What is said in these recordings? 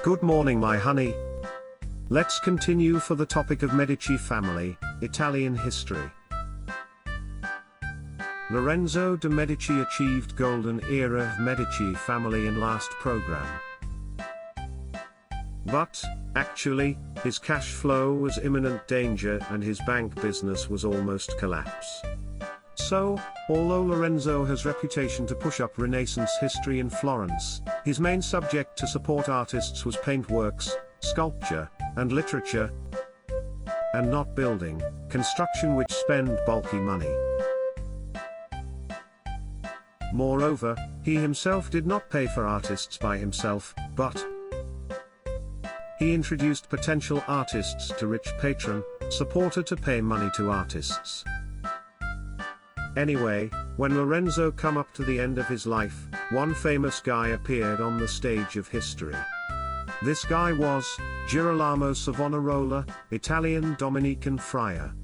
Good morning, my honey. Let's continue for the topic of Medici family, Italian history. Lorenzo de' Medici achieved golden era of Medici family in last program. But, actually, his cash flow was imminent danger and his bank business was almost collapse. So, although Lorenzo has reputation to push up Renaissance history in Florence, his main subject to support artists was paintworks, sculpture, and literature, and not building, construction which spend bulky money. Moreover, he himself did not pay for artists by himself, but he introduced potential artists to rich patron, supporter to pay money to artists. Anyway, when Lorenzo come up to the end of his life, one famous guy appeared on the stage of history. This guy was Girolamo Savonarola, Italian Dominican friar.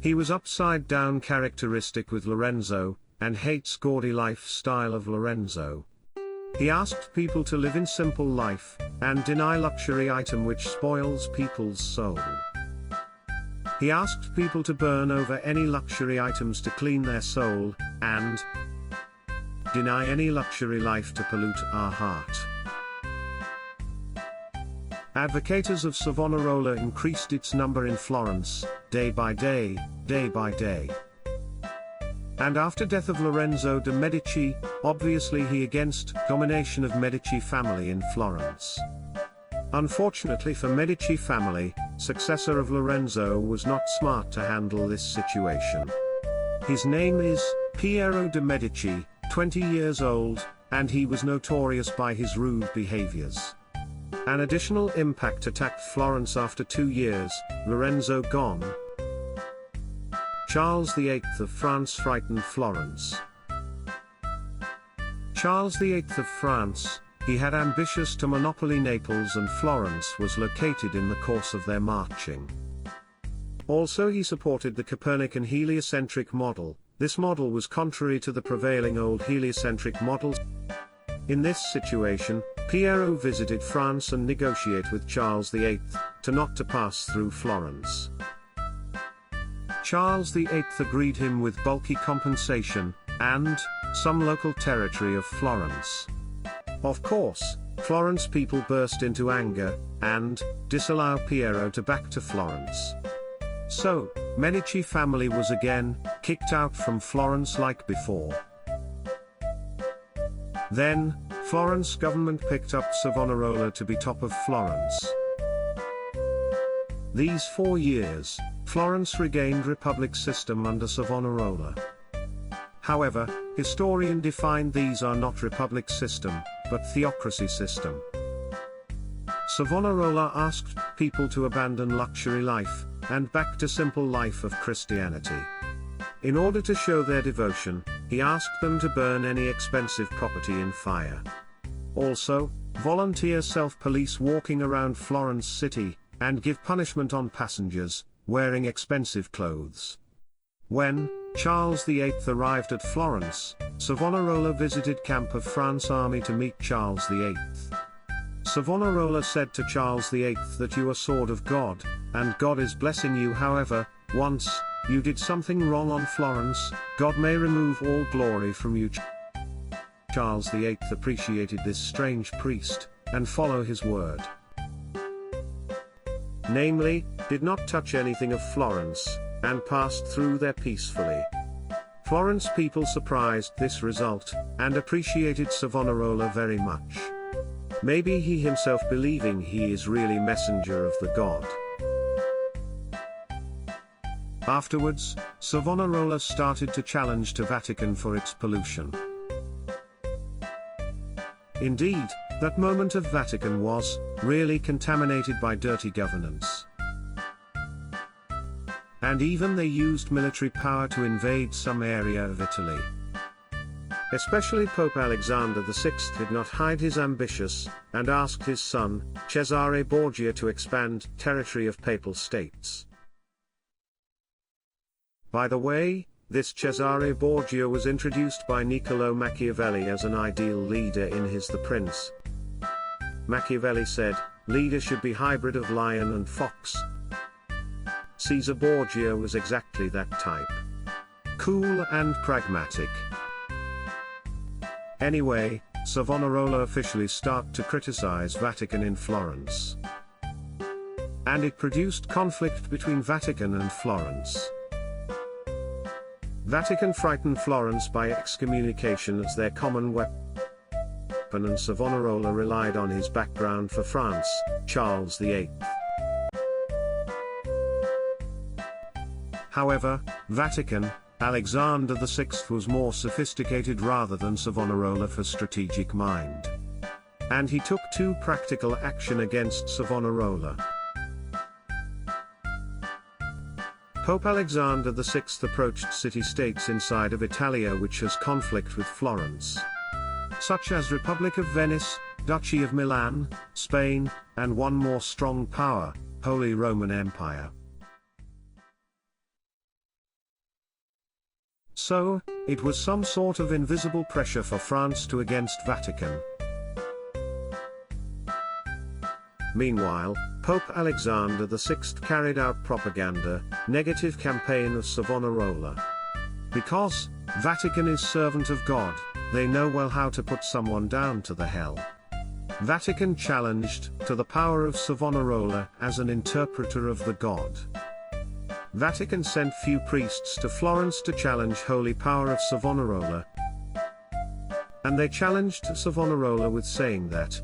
He was upside down characteristic with Lorenzo, and hates gaudy lifestyle of Lorenzo. He asked people to live in simple life, and deny luxury item which spoils people's soul. He asked people to burn over any luxury items to clean their soul, and deny any luxury life to pollute our heart. Advocates of Savonarola increased its number in Florence, day by day, day by day. And after death of Lorenzo de' Medici, obviously he against domination of Medici family in Florence. Unfortunately for Medici family, successor of Lorenzo was not smart to handle this situation. His name is Piero de' Medici, 20 years old, and he was notorious by his rude behaviors. An additional impact attacked Florence after 2 years, Lorenzo gone. Charles VIII of France frightened Florence. Charles VIII of France, he had ambitious to monopoly Naples, and Florence was located in the course of their marching. Also he supported the Copernican heliocentric model. This model was contrary to the prevailing old heliocentric models. In this situation, Piero visited France and negotiated with Charles VIII, not to pass through Florence. Charles VIII agreed him with bulky compensation, and some local territory of Florence. Of course, Florence people burst into anger, and disallow Piero to back to Florence. So, Medici family was again kicked out from Florence like before. Then, Florence government picked up Savonarola to be top of Florence. These 4 years, Florence regained republic system under Savonarola. However, historians define these are not republic system, but theocracy system. Savonarola asked people to abandon luxury life, and back to simple life of Christianity. In order to show their devotion, he asked them to burn any expensive property in fire. Also, volunteer self-police walking around Florence city, and give punishment on passengers wearing expensive clothes. When Charles VIII arrived at Florence, Savonarola visited camp of France army to meet Charles VIII. Savonarola said to Charles VIII that you are sword of God, and God is blessing you. However, once you did something wrong on Florence, God may remove all glory from you. Charles VIII appreciated this strange priest, and follow his word. Namely, did not touch anything of Florence, and passed through there peacefully. Florence people surprised this result, and appreciated Savonarola very much. Maybe he himself believing he is really messenger of the God. Afterwards, Savonarola started to challenge to Vatican for its pollution. Indeed, that moment of Vatican was really contaminated by dirty governance. And even they used military power to invade some area of Italy. Especially Pope Alexander VI did not hide his ambitions, and asked his son, Cesare Borgia, to expand territory of papal states. By the way, this Cesare Borgia was introduced by Niccolò Machiavelli as an ideal leader in his The Prince. Machiavelli said, leader should be hybrid of lion and fox. Caesar Borgia was exactly that type. Cool and pragmatic. Anyway, Savonarola officially started to criticize Vatican in Florence. And it produced conflict between Vatican and Florence. Vatican frightened Florence by excommunication as their common weapon, and Savonarola relied on his background for France, Charles VIII. However, Vatican, Alexander VI was more sophisticated rather than Savonarola for strategic mind. And he took two practical action against Savonarola. Pope Alexander VI approached city-states inside of Italia which has conflict with Florence, such as Republic of Venice, Duchy of Milan, Spain, and one more strong power, Holy Roman Empire. So, it was some sort of invisible pressure for France to against Vatican. Meanwhile, Pope Alexander VI carried out propaganda, negative campaign of Savonarola. Because Vatican is servant of God, they know well how to put someone down to the hell. Vatican challenged to the power of Savonarola as an interpreter of the God. Vatican sent few priests to Florence to challenge holy power of Savonarola. And they challenged Savonarola with saying that,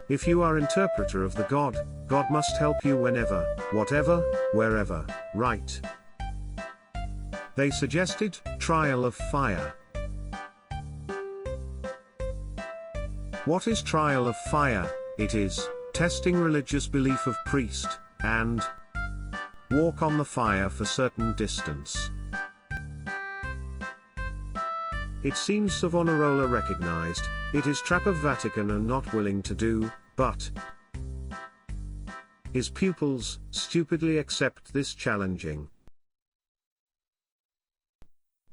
if you are interpreter of the God, God must help you whenever, whatever, wherever, right? They suggested trial of fire. What is trial of fire? It is testing religious belief of priest, and walk on the fire for certain distance. It seems Savonarola recognized, it is trap of Vatican and not willing to do, but his pupils stupidly accept this challenging.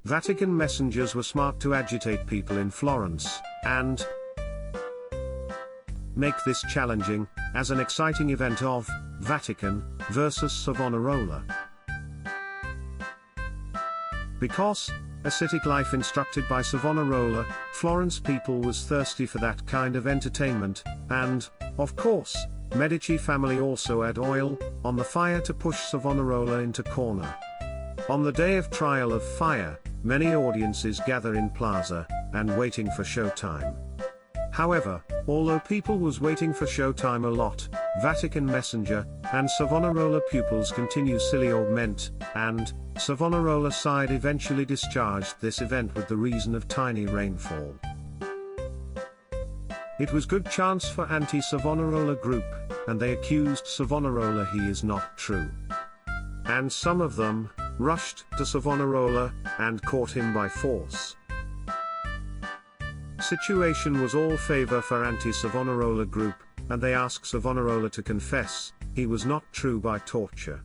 Vatican messengers were smart to agitate people in Florence, and make this challenging, as an exciting event of Vatican versus Savonarola. Because ascetic life instructed by Savonarola, Florence people was thirsty for that kind of entertainment, and, of course, Medici family also add oil on the fire to push Savonarola into corner. On the day of trial of fire, many audiences gather in plaza, and waiting for showtime. However, although people was waiting for showtime a lot, Vatican messenger, and Savonarola pupils continue silly augment, and Savonarola side eventually discharged this event with the reason of tiny rainfall. It was good chance for anti-Savonarola group, and they accused Savonarola he is not true. And some of them rushed to Savonarola, and caught him by force. Situation was all favor for anti-Savonarola group, and they asked Savonarola to confess, he was not true by torture.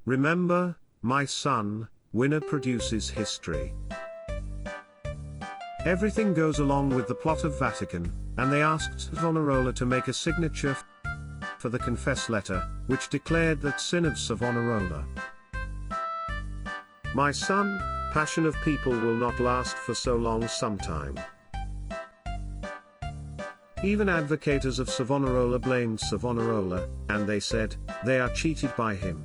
Remember, my son, winner produces history. Everything goes along with the plot of Vatican, and they asked Savonarola to make a signature for the confess letter, which declared that sin of Savonarola. My son, passion of people will not last for so long sometime. Even advocates of Savonarola blamed Savonarola, and they said, they are cheated by him.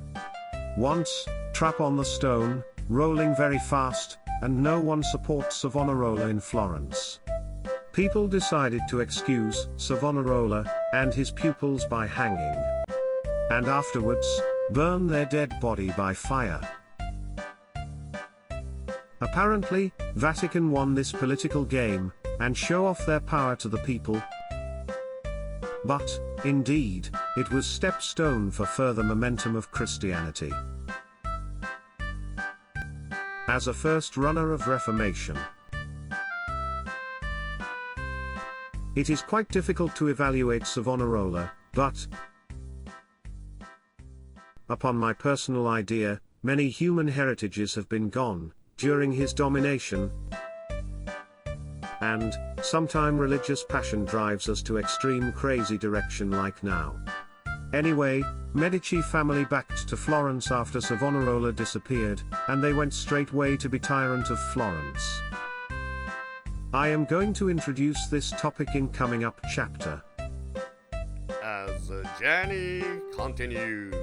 Once, trap on the stone, rolling very fast, and no one supports Savonarola in Florence. People decided to excuse Savonarola and his pupils by hanging, and afterwards, burn their dead body by fire. Apparently, Vatican won this political game, and show off their power to the people. But, indeed, it was stepstone for further momentum of Christianity. As a first runner of Reformation, it is quite difficult to evaluate Savonarola, but upon my personal idea, many human heritages have been gone during his domination. and sometime religious passion drives us to extreme crazy direction like now. Anyway, Medici family backed to Florence after Savonarola disappeared, and they went straightway to be tyrant of Florence. I am going to introduce this topic in coming up chapter. As the journey continues.